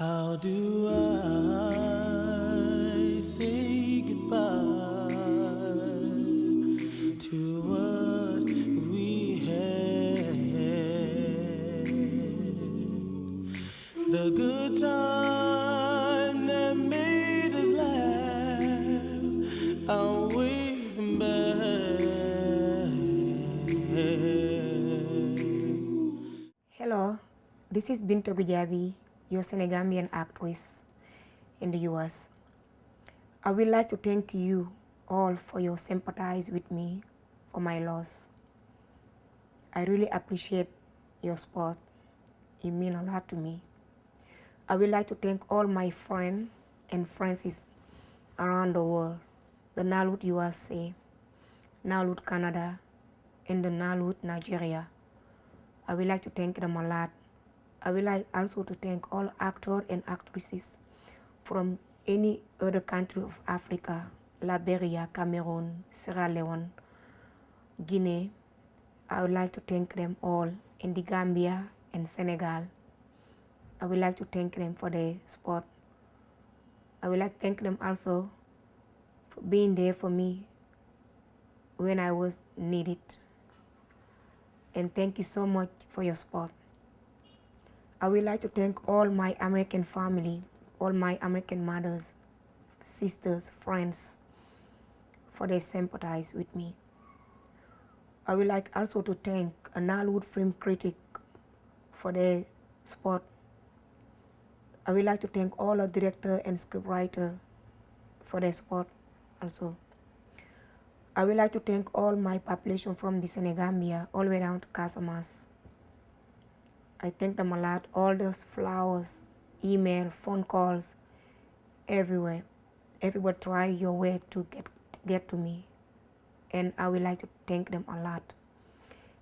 How do I say goodbye to what we had? The good time that made us laugh, outweigh them bad. Hello, this is Goudiaby, your Senegambian actress in the US. I would like to thank you all for your sympathize with me for my loss. I really appreciate your support. It means a lot to me. I would like to thank all my friends and friends around the world, the Nollywood USA, Nollywood Canada, and the Nollywood Nigeria. I would like to thank them a lot. I would like also to thank all actors and actresses from any other country of Africa, Liberia, Cameroon, Sierra Leone, Guinea. I would like to thank them all in the Gambia and Senegal. I would like to thank them for their support. I would like to thank them also for being there for me when I was needed. And thank you so much for your support. I would like to thank all my American family, all my American mothers, sisters, friends, for their sympathize with me. I would like also to thank a Nollywood film critic for their support. I would like to thank all the director and scriptwriter for their support also. I would like to thank all my population from the Senegambia all the way down to Casamas. I thank them a lot, all those flowers, email, phone calls, everywhere. Everybody try your way to get to me. And I would like to thank them a lot.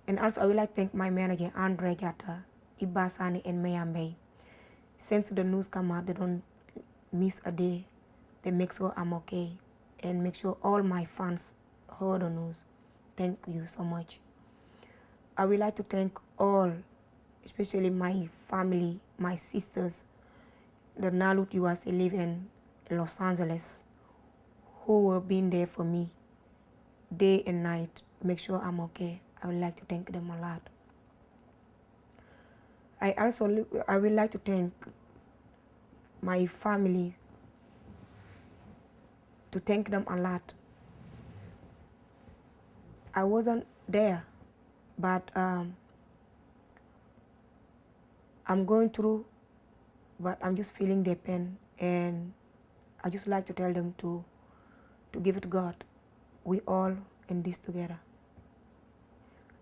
And also I would like to thank my manager, Andre Jata, Ibasani, and Mayambe. Since the news come out, they don't miss a day. They make sure I'm okay and make sure all my fans heard the news. Thank you so much. I would like to thank all, especially my family, my sisters, the Nollywood USA live in Los Angeles, who have been there for me day and night, make sure I'm okay. I would like to thank them a lot. I would like to thank my family, to thank them a lot. I wasn't there, but I'm going through, but I'm just feeling their pain, and I just like to tell them to give it to God. We all in this together.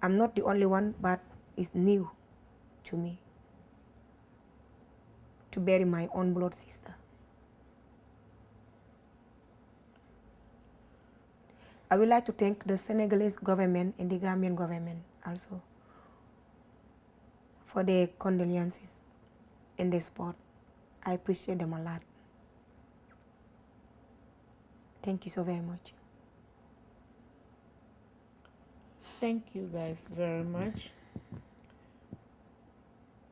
I'm not the only one, but it's new to me to bury my own blood sister. I would like to thank the Senegalese government and the Gambian government also for their condolences and their support. I appreciate them a lot. Thank you so very much. Thank you guys very much.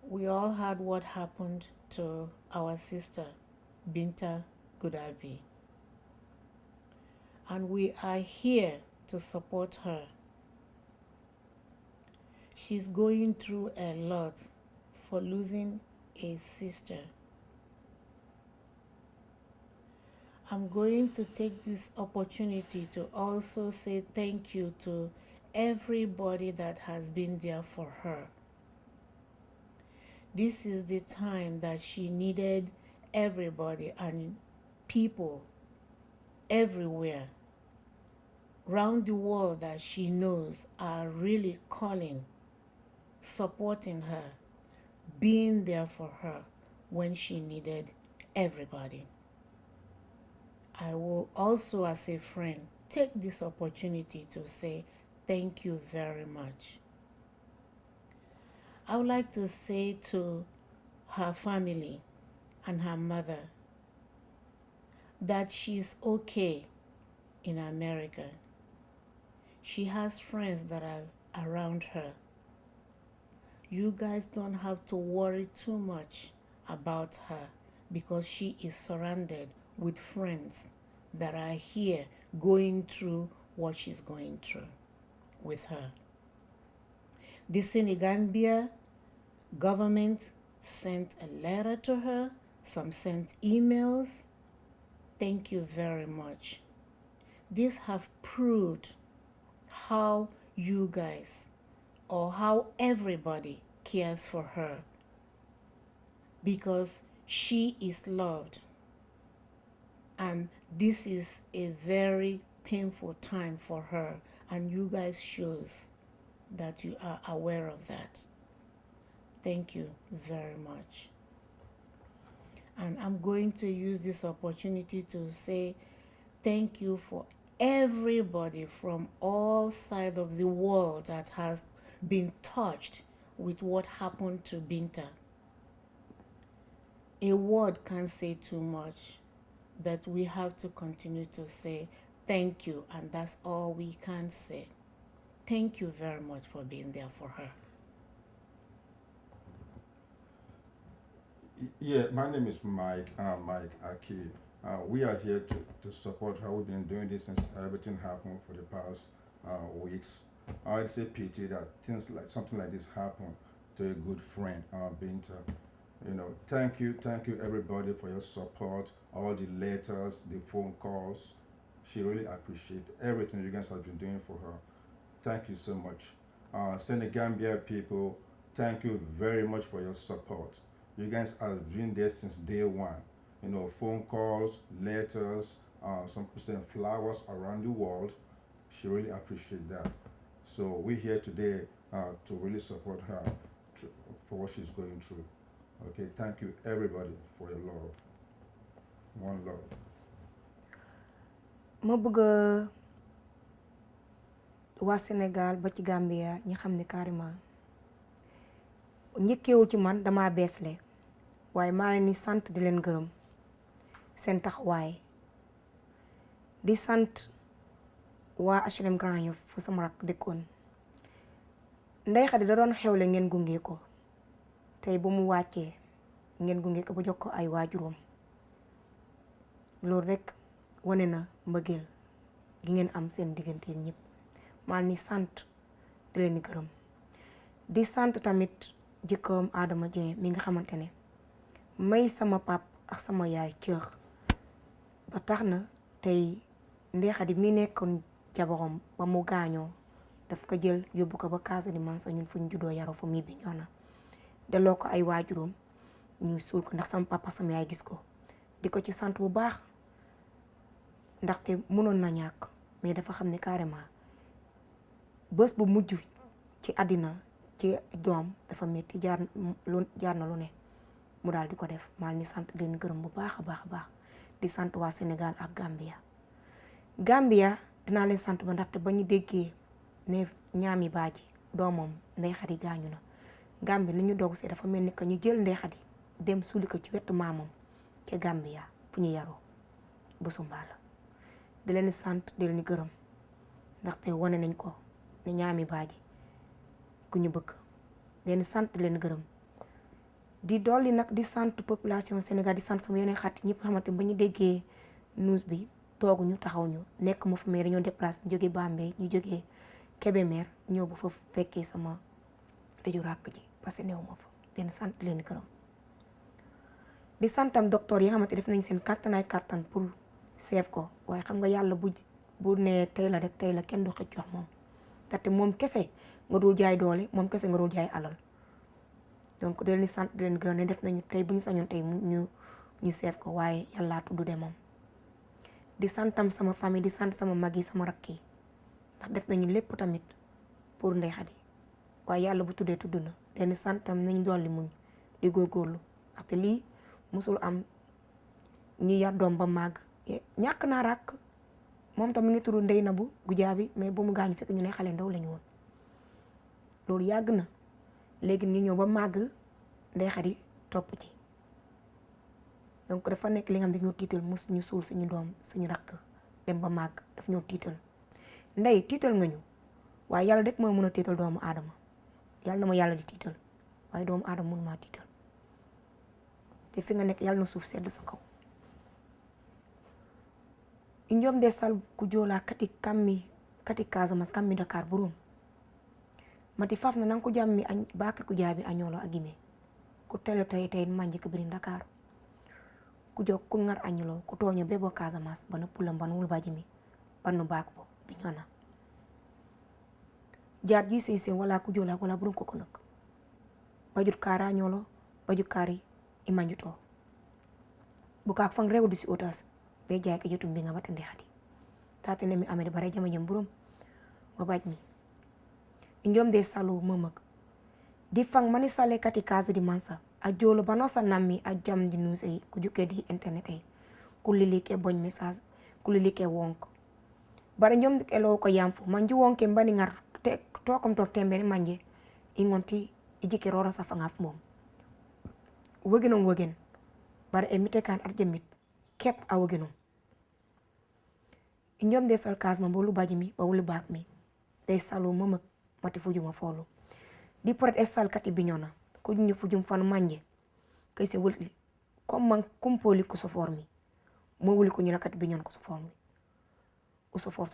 We all heard what happened to our sister, Binta Goudiaby. And we are here to support her. She's going through a lot for losing a sister. I'm going to take this opportunity to also say thank you to everybody that has been there for her. This is the time that she needed everybody and people everywhere around the world that she knows are really calling, supporting her, being there for her when she needed everybody. I will also, as a friend, take this opportunity to say thank you very much. I would like to say to her family and her mother that she's okay in America. She has friends that are around her. You guys don't have to worry too much about her because she is surrounded with friends that are here going through what she's going through with her. The Senegambia government sent a letter to her, some sent emails. Thank you very much. These have proved how you guys or how everybody cares for her, because she is loved. And this is a very painful time for her, and you guys shows that you are aware of that. Thank you very much. And I'm going to use this opportunity to say thank you for everybody from all sides of the world that has been touched with what happened to Binta. A word can't say too much, but we have to continue to say thank you, and that's all we can say. Thank you very much for being there for her. Yeah, my name is Mike. Mike Aki. We are here to support her. We've been doing this since everything happened for the past weeks. It's a pity that things like something like this happen to a good friend, Binta. Thank you everybody for your support, all the letters, the phone calls. She really appreciates everything you guys have been doing for her. Thank you so much. Senegambia people, thank you very much for your support. You guys have been there since day one. Phone calls, letters, some people send flowers around the world. She really appreciates that. So we're here today to really support her for what she's going through. Okay, thank you everybody for your love. One love. ma bëgg waa Sénégal ba ci Gambia ñi xam ne carrément njëkkeewul ci man dama beesle waaye maa leen di sant di leen gërëm seen taxawaay di sant waa HLM Grand Yoff fu sama rak dëkkoon Ndeye Khady da doon xewle ngeen gunge ko tey bu mu wàccee ngeen gunge ko ba jox ko ay waajuram loolu rekk wane na mbëggeel gi ngeen am seen diggante ñëpp maa ni sant di leen gërëm di sant tamit jëkkëram Adama Dieng mi nga xamante ne may sama pap ak sama yaay cër ba tax na tey Ndeye Khady mi nekkoon jabaram ba mu gaañoo daf ko jël yóbbu ko ba Casamance ñun fu ñu juddoo yaroo fa mi bi ñoo na delloo ko ay waajuram ñu suul ko ndax sama papa sama yaay gis ko di ko ci sant bu baax ndaxte mënoon na ñàkk mais dafa xam ne carrément bés bu mujj ci àddina ci doom dafa metti jaar na lu ne mu daal di ko def maa ni sant leen gërëm bu baax a baax a baax di sant waa Sénégal ak Gambia dinaa leen sant ba ndaxte ba ñu déggee ne ñaami baaji doomam Ndeye Khady gaañu na Gambie li ñu doog see dafa mel ni que ñu jël Ndeye Khady dem suuli ko ci wetu maamam ca Gambia fu ñu yaroo bésu Mbaala di leen sant di leen gërëm ndaxte wane nañ ko ne ñaami baaji ku ñu bëgg leen sant di leen gërëm di dolli nag di sant population Sénégal di sant sama yeneen xarit ñëpp xamante ba ñu déggee news bi tooguñu taxaw ñu nekk ma fa mais dañoo déplacé jóge Bambey ñu jógee Kébémer ñëw bu fa fekkee sama dëju ràkk ji parce que néew ma fa leen sant leen gërëm di santam docteur yi nga xamante def nañ seen kàttan pour seef ko waaye xam nga yàlla bu ne tey la rek tey la kenn du xëcc wax moom ndaxte moom kese nga dul jaay doole moom kese nga dul jaay alal donc di leen sant di leen gërëm ne def nañu tey bu ñu sañoon tey ñu seef ko waaye yàllaa tudd de moom di santam sama famille di sant sama mag yi sama rakk yi ndax def nañu lépp tamit pour Ndeye Khady waaye yàlla bu tuddee tudd na leen santam nañu dolli muñ di góorgóorlu ndaxte lii musul am ñi yar doom ba màgg ñàkk naa rakk moom tam mi ngi tudd Ndeye Nabou Goudiaby mais bu mu gaañu fekk ñu ne xale ndaw lañu woon loolu yàgg na léegi ñu ñëw ba màgg Ndeye Khady topp ci donc dafa nekk li nga xam ne ñoo tiital mus ñu suul suñu doom suñu rakk dem ba màgg daf ñoo tiital Ndeye tiital nga ñu waaye yàlla rek moo mën a tiital doomu aadama yàlla na ma yàlla di tiital waaye doomu aadama mënu maa tiital te fi nga nekk yàlla na suuf sedd sa kaw injom de sal ku jola kati Casamance kammi Dakar burum mati faf na nan ko jammi bakir ku jaabi añolo agime ku tele tay manje ko birin Dakar ku jok ku ngar añolo ku toño bebo Casamance bana pulam ban wul bajimi banu bak bo biñona jaar ji sey wala ku jola wala burum ko nak bajut kara añolo bajut kari imanjuto buka fang rew disi otas be jaay ke jotum bi nga mata Ndeye khady tatene mi amede bare jama jam burum ma baj mi injom de salu mamak di fang mani sale kati kaza di mansa a jolo banosa nammi a jam di news ay ku jukke di internet ay ku lili ke boñ message ku lili ke wonk bare njom ke lo ko yamfu manju wonke mbani ngar te to kom to tembe manje ingonti ijike rora sa fangaf mom wogen bare emite kan arjemit kep a wogenom injom de sal kasma bolu bajimi ba wulu bak mi de salu mamak mati fujuma folo di poret esal kati biñona ko ñu fujum fan manje kay se wulti comme man kumpoli ko so formi mo wuli ko ñu kati biñona ko so formi o so for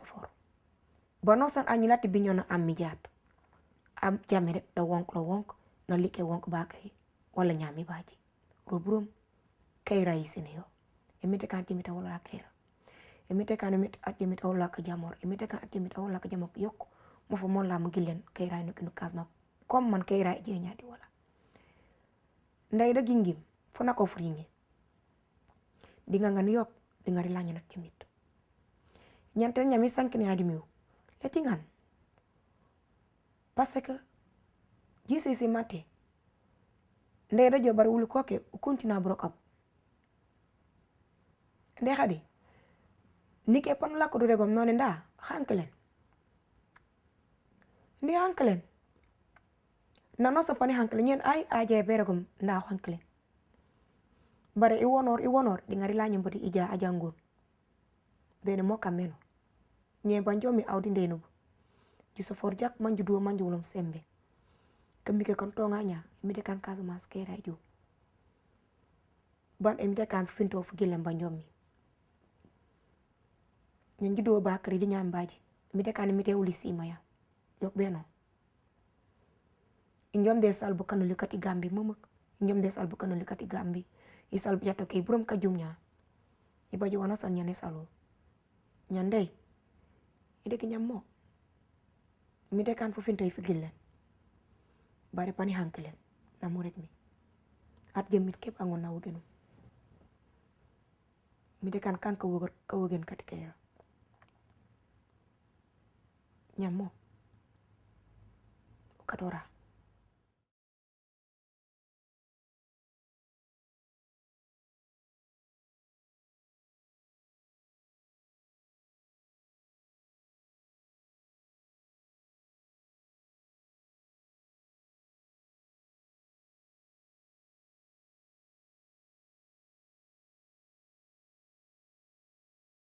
bano san añi lati biñona am mi jaat am jame rek da wonk lo wonk na like wonk bakari wala ñami baji robrum kayra yi seneyo emite kan timita wala kayra emite kan emite atimita wala ka jamor emite kan atimita wala ka jamok yok mo fa mon la mo gilen kayra no kinu kasma comme man kayra je ñaati wala Ndeye da gingim fona ko fringi dinga ngan yok dinga rilanya nak timit ñantel ñami sankini adi miw leti ngan parce que jisi mate Ndeye da jo bari wul koke continue broke up Ndeye khady nike pan la ko do regom noni nda hankelen ndi hankelen nano sa pani hankelen nyen ay aje beregom nda hankelen bare i wonor di ngari lañu mbodi ija ajangun dene mo kameno nye banjo mi awdi ndenu ju so for jak manju do manju wolom sembe kami ke kan tonga nya mi de kan Casamance kera ju ban em de kan finto fu gilem banjo mi nyen ju do bakari di nyambaji mi de kan mi te wuli sima ya yok beno injom de sal bu kanu likati gambi mamak injom de sal bu kanu likati gambi isal bu jato kay burum ka jumnya ibaji wana san nyane salo nyandey ide ki nyammo mi de kan fu fintay fi gillen bare pani hankelen na mo rek mi at jemit kep angon na wogenu mi de kan ka wogen kati kayra nyammo katora